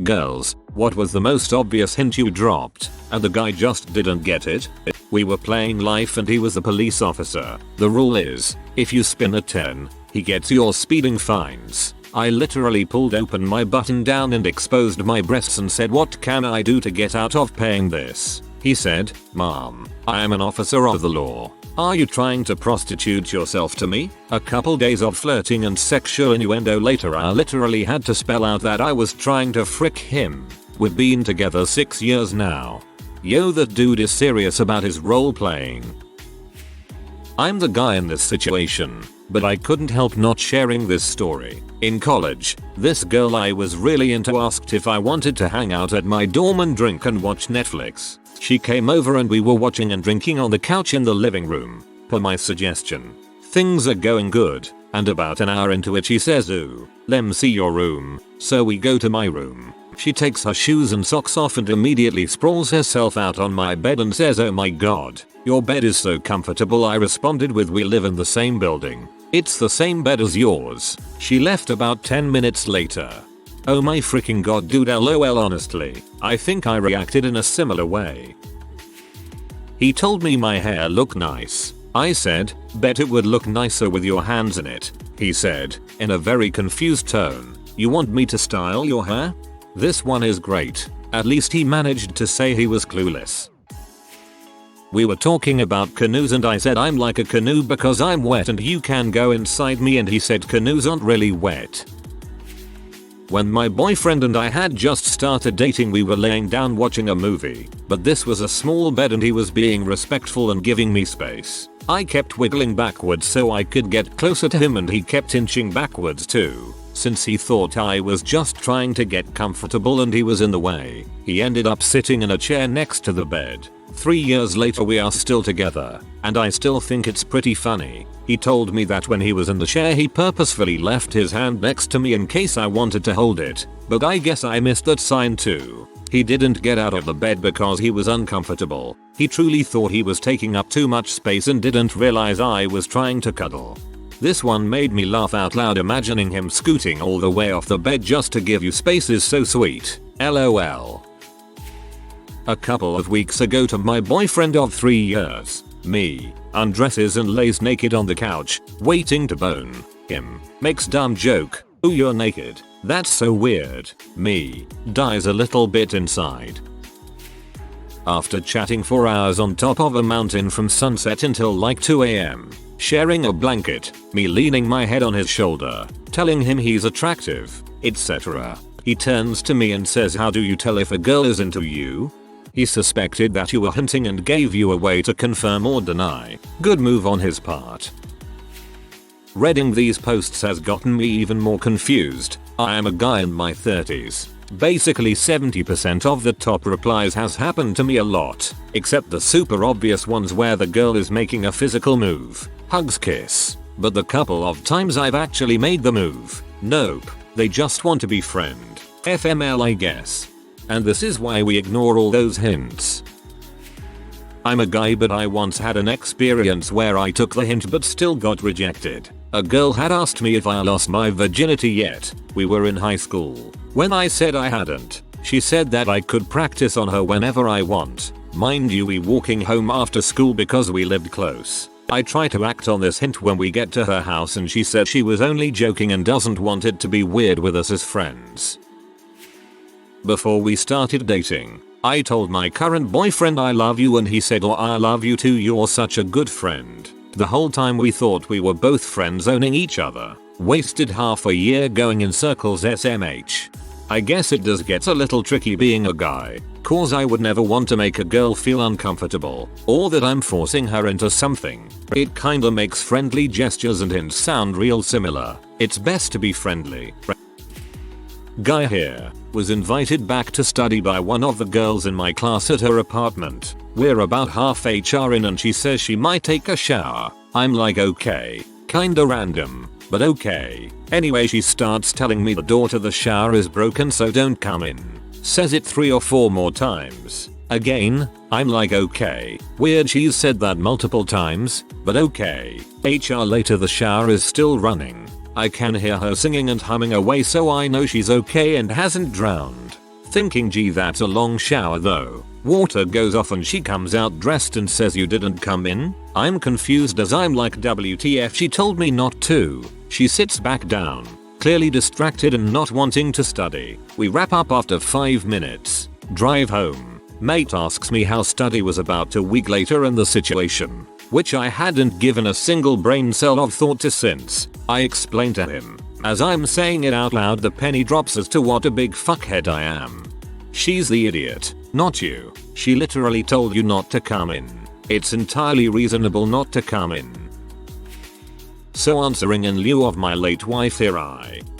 Girls, what was the most obvious hint you dropped, and the guy just didn't get it? We were playing life and he was a police officer. The rule is, if you spin a 10, he gets your speeding fines. I literally pulled open my button down and exposed my breasts and said, what can I do to get out of paying this? He said, Mom, I am an officer of the law. Are you trying to prostitute yourself to me? A couple days of flirting and sexual innuendo later, I literally had to spell out that I was trying to frick him. We've been together 6 years now. Yo, that dude is serious about his role playing. I'm the guy in this situation, but I couldn't help not sharing this story. In college, this girl I was really into asked if I wanted to hang out at my dorm and drink and watch Netflix. She came over and we were watching and drinking on the couch in the living room, per my suggestion. Things are going good, and about an hour into it she says, ooh, lem see your room. So we go to my room. She takes her shoes and socks off and immediately sprawls herself out on my bed and says, oh my god, your bed is so comfortable. I responded with, we live in the same building. It's the same bed as yours. She left about 10 minutes later. Oh my freaking god, dude, lol. Honestly, I think I reacted in a similar way. He told me my hair looked nice. I said, bet it would look nicer with your hands in it. He said, in a very confused tone, you want me to style your hair? This one is great. At least he managed to say he was clueless. We were talking about canoes and I said, I'm like a canoe because I'm wet and you can go inside me, and he said, canoes aren't really wet. When my boyfriend and I had just started dating, we were laying down watching a movie, but this was a small bed and he was being respectful and giving me space. I kept wiggling backwards so I could get closer to him and he kept inching backwards too. Since he thought I was just trying to get comfortable and he was in the way, he ended up sitting in a chair next to the bed. 3 years later we are still together, and I still think it's pretty funny. He told me that when he was in the chair he purposefully left his hand next to me in case I wanted to hold it, but I guess I missed that sign too. He didn't get out of the bed because he was uncomfortable. He truly thought he was taking up too much space and didn't realize I was trying to cuddle. This one made me laugh out loud. Imagining him scooting all the way off the bed just to give you space is so sweet. LOL. A couple of weeks ago, to my boyfriend of 3 years, me, undresses and lays naked on the couch, waiting to bone him. Makes dumb joke, ooh you're naked, that's so weird. Me, dies a little bit inside. After chatting for hours on top of a mountain from sunset until like 2 AM, sharing a blanket, me leaning my head on his shoulder, telling him he's attractive, etc. He turns to me and says, how do you tell if a girl is into you? He suspected that you were hinting and gave you a way to confirm or deny. Good move on his part. Reading these posts has gotten me even more confused. I am a guy in my 30s. Basically 70% of the top replies has happened to me a lot, except the super obvious ones where the girl is making a physical move. Hugs, kiss. But the couple of times I've actually made the move, nope, they just want to be friend. FML I guess. And this is why we ignore all those hints. I'm a guy, but I once had an experience where I took the hint but still got rejected. A girl had asked me if I lost my virginity yet. We were in high school. When I said I hadn't, she said that I could practice on her whenever I want. Mind you, we walking home after school because we lived close. I try to act on this hint when we get to her house and she said she was only joking and doesn't want it to be weird with us as friends. Before we started dating, I told my current boyfriend I love you and he said, oh I love you too, you're such a good friend. The whole time we thought we were both friend zoning each other. Wasted half a year going in circles SMH. I guess it does get a little tricky being a guy, cause I would never want to make a girl feel uncomfortable, or that I'm forcing her into something. It kinda makes friendly gestures and hints sound real similar. It's best to be friendly. Guy here, was invited back to study by one of the girls in my class at her apartment. We're about half HR in and she says she might take a shower. I'm like okay, kinda random, but okay. Anyway, she starts telling me the door to the shower is broken so don't come in. Says it 3 or 4 more times. Again, I'm like okay. Weird she's said that multiple times, but okay. HR later the shower is still running. I can hear her singing and humming away so I know she's okay and hasn't drowned. Thinking gee that's a long shower though. Water goes off and she comes out dressed and says you didn't come in? I'm confused as I'm like WTF she told me not to. She sits back down, clearly distracted and not wanting to study. We wrap up after 5 minutes. Drive home. Mate asks me how study was about a week later and the situation, which I hadn't given a single brain cell of thought to since. I explained to him. As I'm saying it out loud the penny drops as to what a big fuckhead I am. She's the idiot, not you. She literally told you not to come in. It's entirely reasonable not to come in. So answering in lieu of my late wife here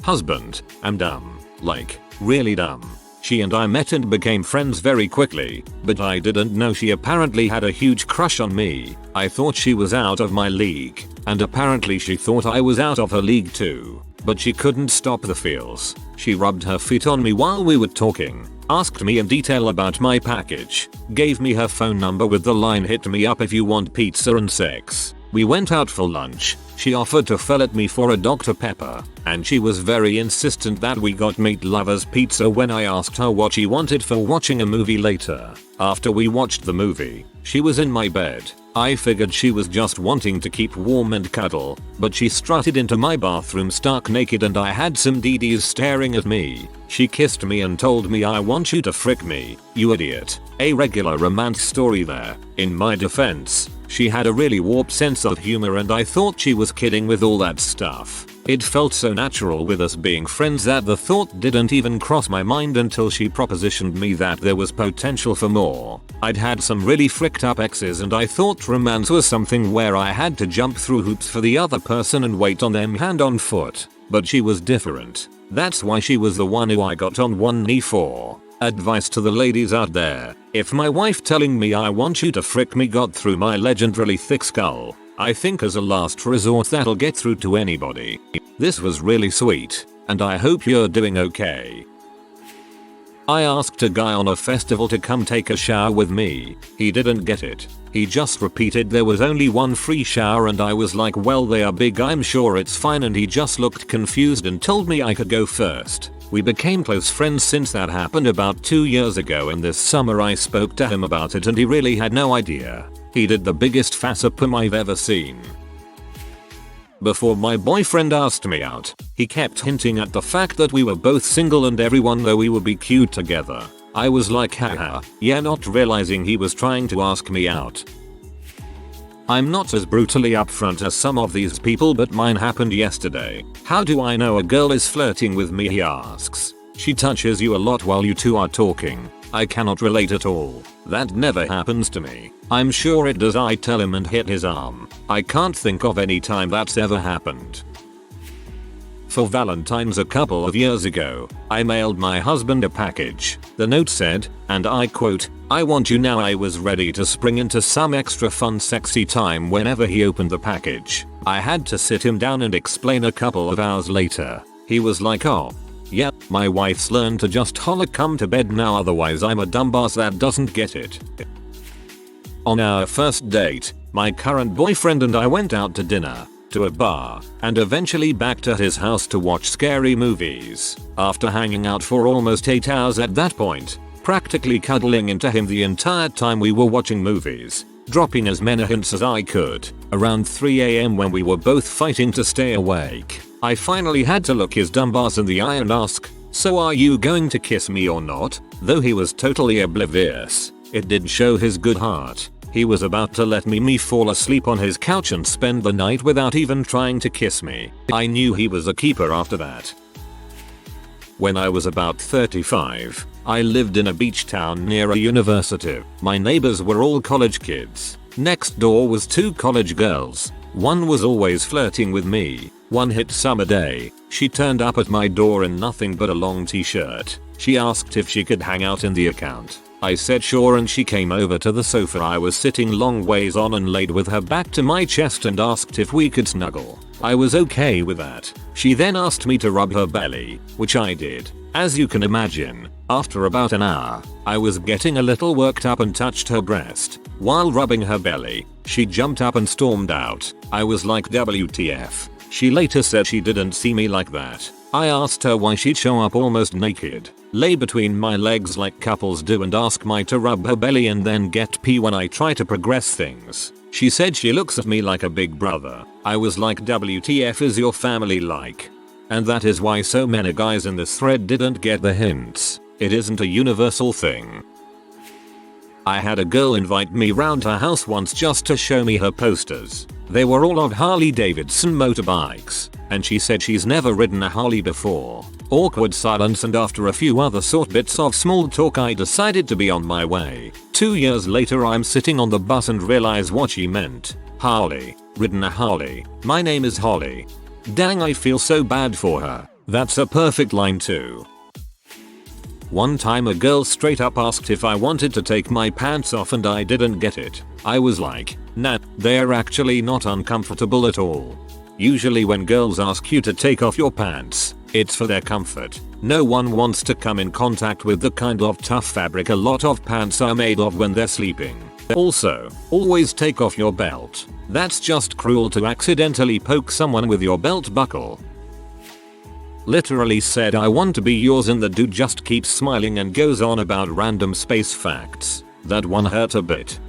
husband, am dumb. Like, really dumb. She and I met and became friends very quickly, but I didn't know she apparently had a huge crush on me. I thought she was out of my league, and apparently she thought I was out of her league too. But she couldn't stop the feels. She rubbed her feet on me while we were talking, asked me in detail about my package, gave me her phone number with the line hit me up if you want pizza and sex. We went out for lunch. She offered to fillet me for a Dr. Pepper, and she was very insistent that we got meat lovers pizza when I asked her what she wanted for watching a movie later. After we watched the movie, she was in my bed. I figured she was just wanting to keep warm and cuddle, but she strutted into my bathroom stark naked and I had some DDs staring at me. She kissed me and told me I want you to frick me, you idiot. A regular romance story there. In my defense, she had a really warped sense of humor and I thought she was kidding with all that stuff. It felt so natural with us being friends that the thought didn't even cross my mind until she propositioned me that there was potential for more. I'd had some really fricked up exes and I thought romance was something where I had to jump through hoops for the other person and wait on them hand on foot. But she was different. That's why she was the one who I got on one knee for. Advice to the ladies out there. If my wife telling me I want you to frick me got through my legendarily thick skull, I think as a last resort that'll get through to anybody. This was really sweet, and I hope you're doing okay. I asked a guy on a festival to come take a shower with me. He didn't get it. He just repeated there was only one free shower and I was like, well they are big, I'm sure it's fine, and he just looked confused and told me I could go first. We became close friends since that happened about 2 years ago, and this summer I spoke to him about it and he really had no idea. He did the biggest facepalm I've ever seen. Before my boyfriend asked me out, he kept hinting at the fact that we were both single and everyone though we would be cute together. I was like haha, yeah, not realizing he was trying to ask me out. I'm not as brutally upfront as some of these people, but mine happened yesterday. How do I know a girl is flirting with me, he asks. She touches you a lot while you two are talking. I cannot relate at all. That never happens to me. I'm sure it does, I tell him and hit his arm. I can't think of any time that's ever happened. For Valentine's a couple of years ago, I mailed my husband a package. The note said, and I quote, "I want you now." I was ready to spring into some extra fun sexy time whenever he opened the package. I had to sit him down and explain a couple of hours later. He was like, "Oh, yeah, my wife's learned to just holler come to bed now, otherwise I'm a dumbass that doesn't get it." On our first date, my current boyfriend and I went out to dinner, to a bar, and eventually back to his house to watch scary movies. After hanging out for almost 8 hours at that point, practically cuddling into him the entire time we were watching movies, dropping as many hints as I could, around 3 AM when we were both fighting to stay awake, I finally had to look his dumb ass in the eye and ask, "So are you going to kiss me or not?" Though he was totally oblivious, it did show his good heart. He was about to let me fall asleep on his couch and spend the night without even trying to kiss me. I knew he was a keeper after that. When I was about 35, I lived in a beach town near a university. My neighbors were all college kids. Next door was 2 college girls. One was always flirting with me. One hit summer day, she turned up at my door in nothing but a long t-shirt. She asked if she could hang out in the account. I said sure, and she came over to the sofa I was sitting long ways on and laid with her back to my chest and asked if we could snuggle. I was okay with that. She then asked me to rub her belly, which I did. As you can imagine, after about an hour, I was getting a little worked up and touched her breast. While rubbing her belly, she jumped up and stormed out. I was like, WTF. She later said she didn't see me like that. I asked her why she'd show up almost naked, lay between my legs like couples do and ask me to rub her belly and then get pee when I try to progress things. She said she looks at me like a big brother. I was like, WTF is your family like? And that is why so many guys in this thread didn't get the hints. It isn't a universal thing. I had a girl invite me round her house once just to show me her posters. They were all of Harley Davidson motorbikes, and she said she's never ridden a Harley before. Awkward silence, and after a few other short bits of small talk I decided to be on my way. 2 years later I'm sitting on the bus and realize what she meant. Harley. Ridden a Harley. My name is Holly. Dang, I feel so bad for her. That's a perfect line too. One time a girl straight up asked if I wanted to take my pants off and I didn't get it. I was like, nah, they're actually not uncomfortable at all. Usually when girls ask you to take off your pants, it's for their comfort. No one wants to come in contact with the kind of tough fabric a lot of pants are made of when they're sleeping. Also, always take off your belt. That's just cruel to accidentally poke someone with your belt buckle. Literally said I want to be yours and the dude just keeps smiling and goes on about random space facts. That one hurt a bit.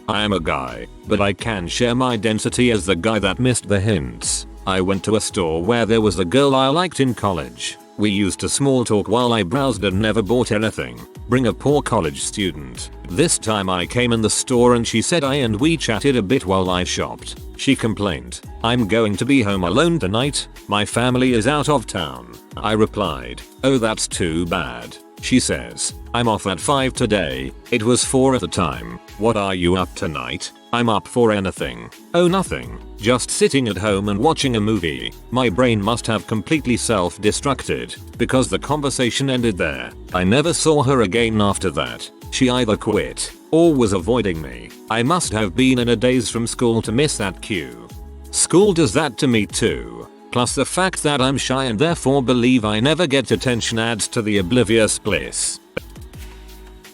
I am a guy, but I can share my identity as the guy that missed the hints. I went to a store where there was a girl I liked in college. We used to small talk while I browsed and never bought anything. Bring a poor college student. This time I came in the store and she said hi and we chatted a bit while I shopped. She complained, I'm going to be home alone tonight. My family is out of town. I replied, oh that's too bad. She says, I'm off at 5 today. It was 4 at the time. What are you up tonight? I'm up for anything. Oh nothing. Just sitting at home and watching a movie. My brain must have completely self-destructed because the conversation ended there. I never saw her again after that. She either quit or was avoiding me. I must have been in a daze from school to miss that cue. School does that to me too. Plus the fact that I'm shy and therefore believe I never get attention adds to the oblivious bliss.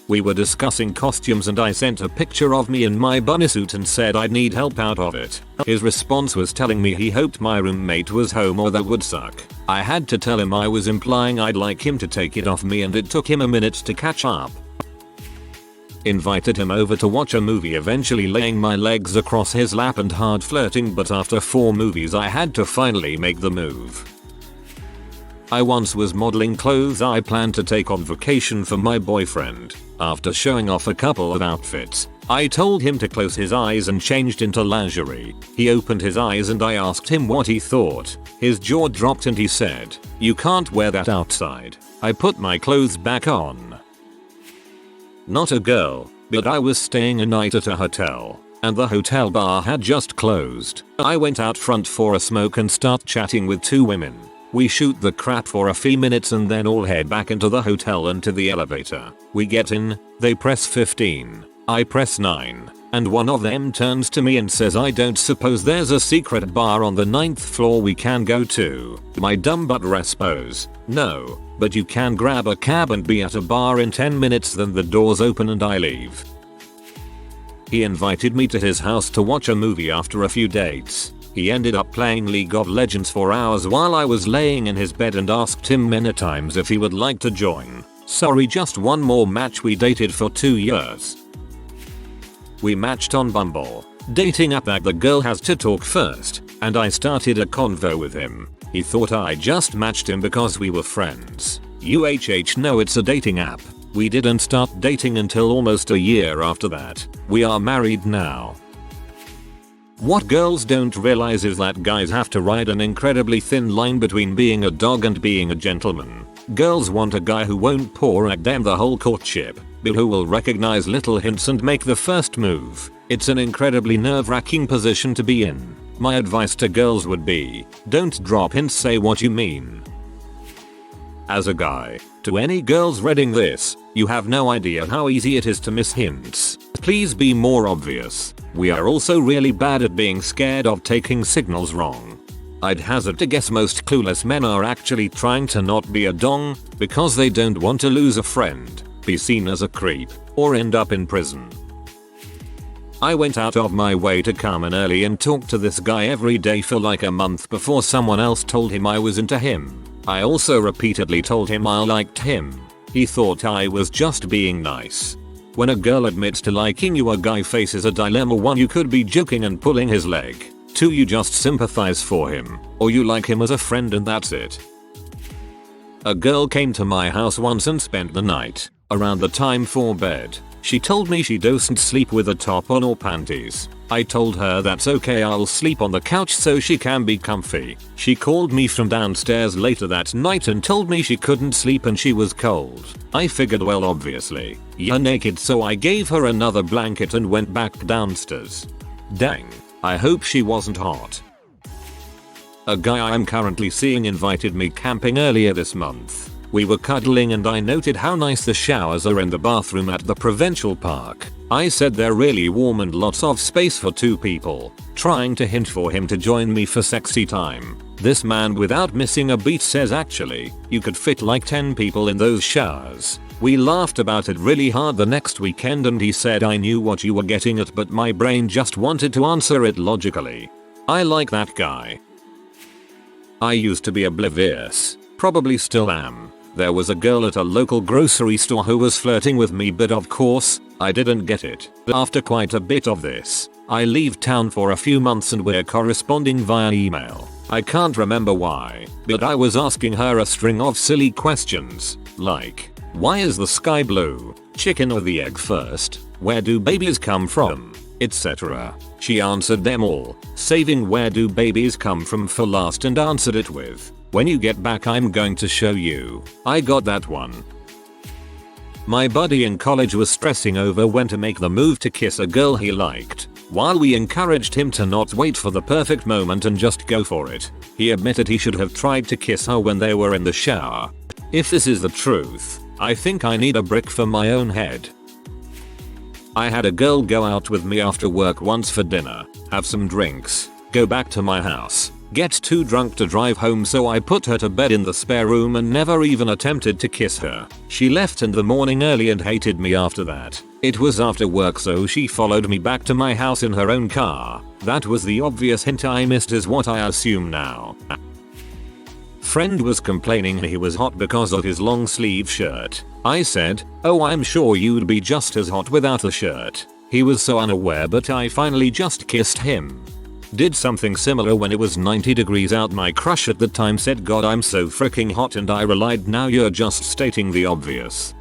We were discussing costumes and I sent a picture of me in my bunny suit and said I'd need help out of it. His response was telling me he hoped my roommate was home or that would suck. I had to tell him I was implying I'd like him to take it off me and it took him a minute to catch up. Invited him over to watch a movie, eventually laying my legs across his lap and hard flirting, but after 4 movies I had to finally make the move. I once was modeling clothes I planned to take on vacation for my boyfriend. After showing off a couple of outfits, I told him to close his eyes and changed into lingerie. He opened his eyes and I asked him what he thought. His jaw dropped and he said, you can't wear that outside. I put my clothes back on. Not a girl, but I was staying a night at a hotel, and the hotel bar had just closed. I went out front for a smoke and start chatting with 2 women. We shoot the crap for a few minutes and then all head back into the hotel and to the elevator. We get in, they press 15, I press 9, and one of them turns to me and says, I don't suppose there's a secret bar on the 9th floor we can go to? My dumb butt responds, no, but you can grab a cab and be at a bar in 10 minutes, then the doors open and I leave. He invited me to his house to watch a movie after a few dates. He ended up playing League of Legends for hours while I was laying in his bed and asked him many times if he would like to join. Sorry, just one more match. We dated for 2 years. We matched on Bumble, dating app that the girl has to talk first, and I started a convo with him. He thought I just matched him because we were friends. No, it's a dating app. We didn't start dating until almost a year after that. We are married now. What girls don't realize is that guys have to ride an incredibly thin line between being a dog and being a gentleman. Girls want a guy who won't pour at them the whole courtship, but who will recognize little hints and make the first move. It's an incredibly nerve-wracking position to be in. My advice to girls would be, don't drop hints, say what you mean. As a guy, to any girls reading this, you have no idea how easy it is to miss hints. Please be more obvious. We are also really bad at being scared of taking signals wrong. I'd hazard to guess most clueless men are actually trying to not be a dong because they don't want to lose a friend, be seen as a creep, or end up in prison. I went out of my way to come in early and talk to this guy every day for like a month before someone else told him I was into him. I also repeatedly told him I liked him. He thought I was just being nice. When a girl admits to liking you, a guy faces a dilemma. 1. You could be joking and pulling his leg. 2. You just sympathize for him. Or you like him as a friend and that's it. A girl came to my house once and spent the night. Around the time for bed, she told me she doesn't sleep with a top on or panties. I told her that's okay, I'll sleep on the couch so she can be comfy. She called me from downstairs later that night and told me she couldn't sleep and she was cold. I figured, well, obviously, you're naked, so I gave her another blanket and went back downstairs. Dang, I hope she wasn't hot. A guy I'm currently seeing invited me camping earlier this month. We were cuddling and I noted how nice the showers are in the bathroom at the provincial park. I said they're really warm and lots of space for 2 people, trying to hint for him to join me for sexy time. This man, without missing a beat, says actually, you could fit like 10 people in those showers. We laughed about it really hard the next weekend and he said I knew what you were getting at but my brain just wanted to answer it logically. I like that guy. I used to be oblivious, probably still am. There was a girl at a local grocery store who was flirting with me, but of course, I didn't get it. After quite a bit of this, I leave town for a few months and we're corresponding via email. I can't remember why, but I was asking her a string of silly questions, like, why is the sky blue? Chicken or the egg first? Where do babies come from? Etc. She answered them all, saving where do babies come from for last and answered it with, when you get back I'm going to show you. I got that one. My buddy in college was stressing over when to make the move to kiss a girl he liked. While we encouraged him to not wait for the perfect moment and just go for it, he admitted he should have tried to kiss her when they were in the shower. If this is the truth, I think I need a brick for my own head. I had a girl go out with me after work once for dinner, have some drinks, go back to my house, get too drunk to drive home, so I put her to bed in the spare room and never even attempted to kiss her. She left in the morning early and hated me after that. It was after work, so she followed me back to my house in her own car. That was the obvious hint I missed, is what I assume now. Friend was complaining he was hot because of his long sleeve shirt. I said, oh, I'm sure you'd be just as hot without a shirt. He was so unaware, but I finally just kissed him. Did something similar when it was 90 degrees out. My crush at the time said, God, I'm so freaking hot, and I relied, now you're just stating the obvious.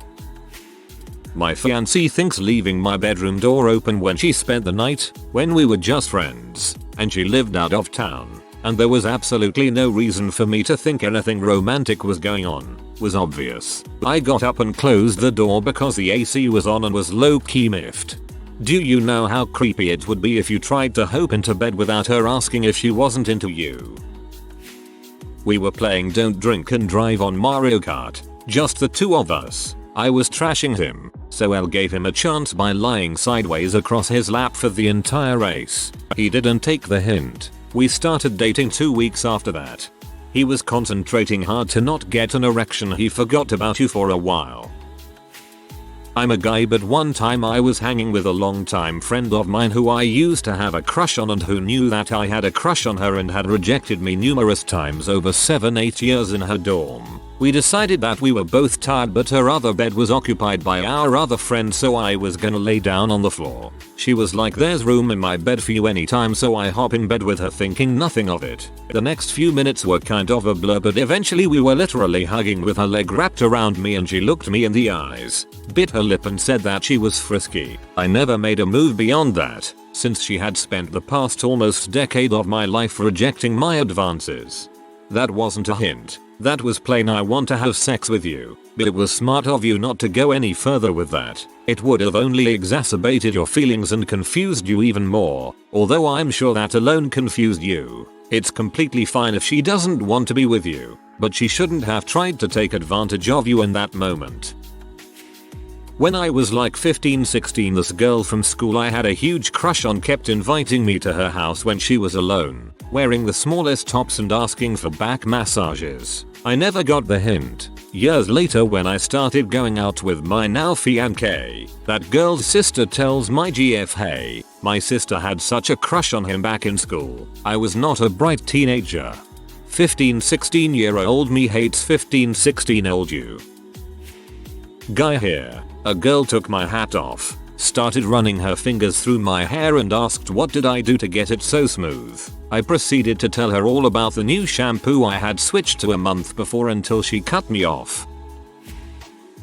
My fiancée thinks leaving my bedroom door open when she spent the night, when we were just friends, and she lived out of town, and there was absolutely no reason for me to think anything romantic was going on, was obvious. I got up and closed the door because the AC was on and was low-key miffed. Do you know how creepy it would be if you tried to hop into bed without her asking if she wasn't into you? We were playing Don't Drink and Drive on Mario Kart, just the 2 of us. I was trashing him, so Elle gave him a chance by lying sideways across his lap for the entire race. He didn't take the hint. We started dating 2 weeks after that. He was concentrating hard to not get an erection. He forgot about you for a while. I'm a guy, but one time I was hanging with a longtime friend of mine who I used to have a crush on and who knew that I had a crush on her and had rejected me numerous times over 7-8 years in her dorm. We decided that we were both tired, but her other bed was occupied by our other friend, so I was gonna lay down on the floor. She was like, there's room in my bed for you anytime, so I hop in bed with her thinking nothing of it. The next few minutes were kind of a blur, but eventually we were literally hugging with her leg wrapped around me, and she looked me in the eyes, bit her lip and said that she was frisky. I never made a move beyond that, since she had spent the past almost decade of my life rejecting my advances. That wasn't a hint. That was plain, I want to have sex with you. But it was smart of you not to go any further with that. It would have only exacerbated your feelings and confused you even more. Although I'm sure that alone confused you. It's completely fine if she doesn't want to be with you, but she shouldn't have tried to take advantage of you in that moment. When I was like 15-16, this girl from school I had a huge crush on kept inviting me to her house when she was alone. wearing the smallest tops and asking for back massages. I never got the hint. Years later when I started going out with my now fiancé, that girl's sister tells my GF, hey, my sister had such a crush on him back in school. I was not a bright teenager. 15-16-year-old me hates 15-16-old you. Guy here. A girl took my hat off, started running her fingers through my hair and asked what did I do to get it so smooth. I proceeded to tell her all about the new shampoo I had switched to a month before until she cut me off.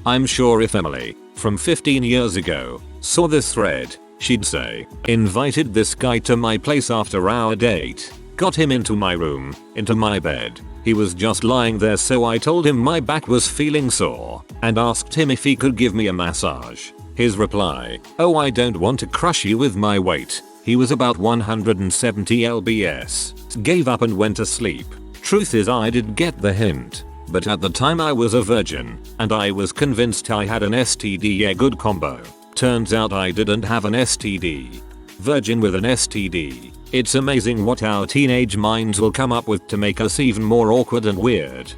I'm sure if Emily, from 15 years ago, saw this thread, she'd say, invited this guy to my place after our date, got him into my room, into my bed. He was just lying there so I told him my back was feeling sore and asked him if he could give me a massage. His reply, oh I don't want to crush you with my weight. He was about 170 lbs, gave up and went to sleep. Truth is I did get the hint, but at the time I was a virgin, and I was convinced I had an STD, a good combo. Turns out I didn't have an STD. Virgin with an STD. It's amazing what our teenage minds will come up with to make us even more awkward and weird.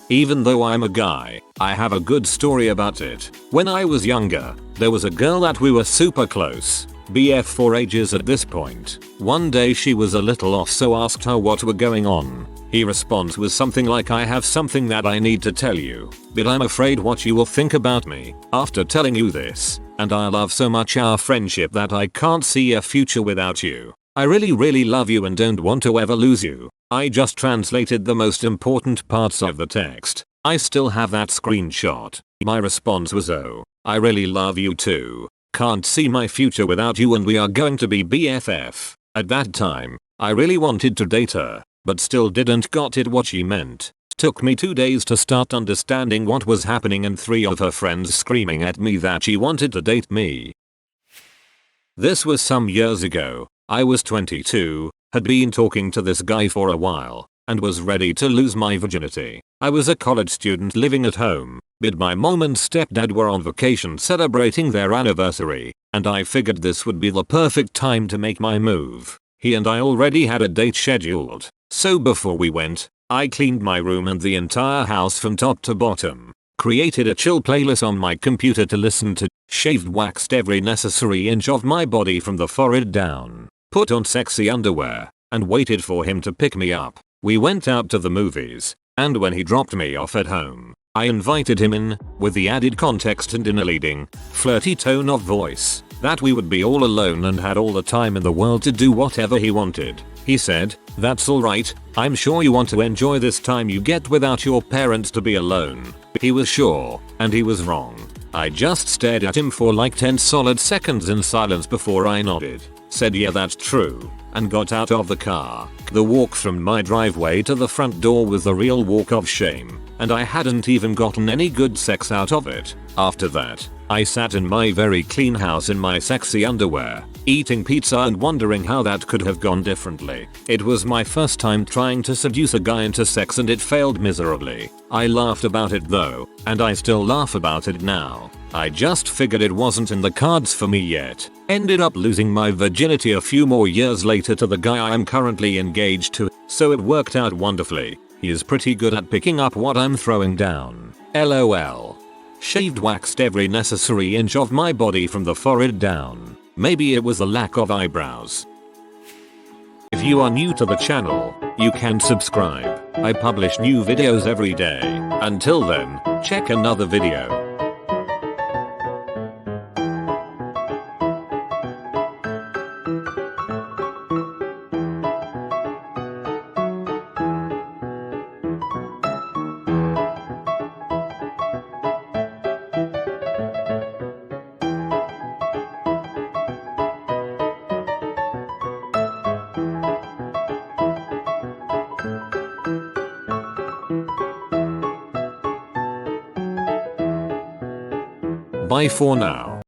Even though I'm a guy, I have a good story about it. When I was younger, there was a girl that we were super close. BF for ages at this point. One day she was a little off so asked her what were going on. He responds with something like I have something that I need to tell you, but I'm afraid what you will think about me after telling you this, and I love so much our friendship that I can't see a future without you. I really love you and don't want to ever lose you. I just translated the most important parts of the text. I still have that screenshot. My response was oh, I really love you too. Can't see my future without you and we are going to be BFF. At that time, I really wanted to date her, but still didn't got it what she meant. Took me 2 days to start understanding what was happening and 3 of her friends screaming at me that she wanted to date me. This was some years ago. I was 22, had been talking to this guy for a while, and was ready to lose my virginity. I was a college student living at home, but my mom and stepdad were on vacation celebrating their anniversary, and I figured this would be the perfect time to make my move. He and I already had a date scheduled, so before we went, I cleaned my room and the entire house from top to bottom, created a chill playlist on my computer to listen to, shaved waxed every necessary inch of my body from the forehead down, put on sexy underwear, and waited for him to pick me up. We went out to the movies, and when he dropped me off at home, I invited him in, with the added context and in a leading, flirty tone of voice, that we would be all alone and had all the time in the world to do whatever he wanted. He said, that's alright, I'm sure you want to enjoy this time you get without your parents to be alone. He was sure, and he was wrong. I just stared at him for like 10 solid seconds in silence before I nodded, said yeah that's true, and got out of the car. The walk from my driveway to the front door was the real walk of shame, and I hadn't even gotten any good sex out of it. After that, I sat in my very clean house in my sexy underwear, eating pizza and wondering how that could have gone differently. It was my first time trying to seduce a guy into sex and it failed miserably. I laughed about it though, and I still laugh about it now. I just figured it wasn't in the cards for me yet. Ended up losing my virginity a few more years later to the guy I am currently engaged to, so it worked out wonderfully. He is pretty good at picking up what I'm throwing down. LOL. Shaved waxed every necessary inch of my body from the forehead down. Maybe it was the lack of eyebrows. If you are new to the channel, you can subscribe. I publish new videos every day. Until then, check another video. Bye for now.